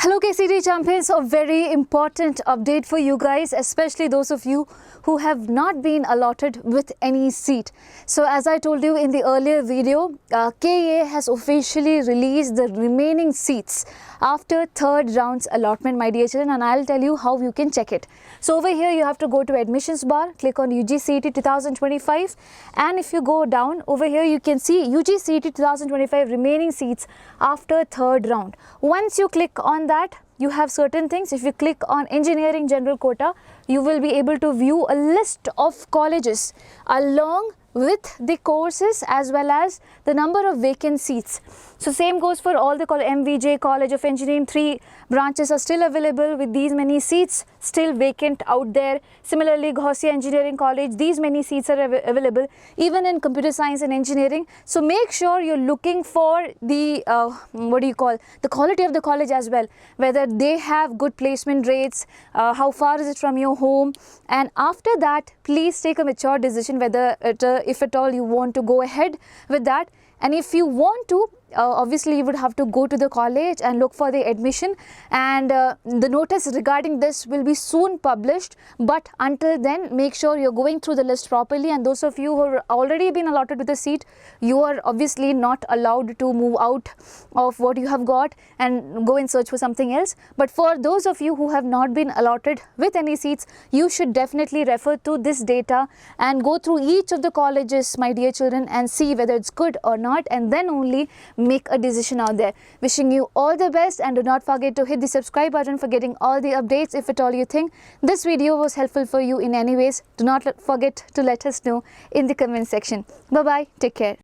Hello Kcet champions, a very important update for you guys, especially those of you who have not been allotted with any seat. So as I told you in the earlier video, KA has officially released the remaining seats after third round's allotment, my dear children, and I'll tell you how you can check it. So over here you have to go to admissions bar, click on UGCET 2025, and if you go down over here you can see UGCET 2025 remaining seats after third round. Once you click on that, you have certain things. If you click on engineering general quota, you will be able to view a list of colleges along with the courses as well as the number of vacant seats. So same goes for all the MVJ College of Engineering, 3 branches are still available with these many seats still vacant out there. Similarly, Gaussian Engineering College, these many seats are available even in computer science and engineering. So make sure you're looking for the the quality of the college as well, whether they have good placement rates, how far is it from your home, and after that please take a mature decision whether if at all you want to go ahead with that. And if you want to, obviously you would have to go to the college and look for the admission, and the notice regarding this will be soon published. But until then, make sure you're going through the list properly, and those of you who have already been allotted with a seat, you are obviously not allowed to move out of what you have got and go and search for something else. But for those of you who have not been allotted with any seats, you should definitely refer to this data and go through each of the colleges, my dear children, and see whether it's good or not, and then only make a decision out there. Wishing you all the best, and do not forget to hit the subscribe button for getting all the updates. If at all you think this video was helpful for you in any ways, do not forget to let us know in the comment section. Bye bye, take care.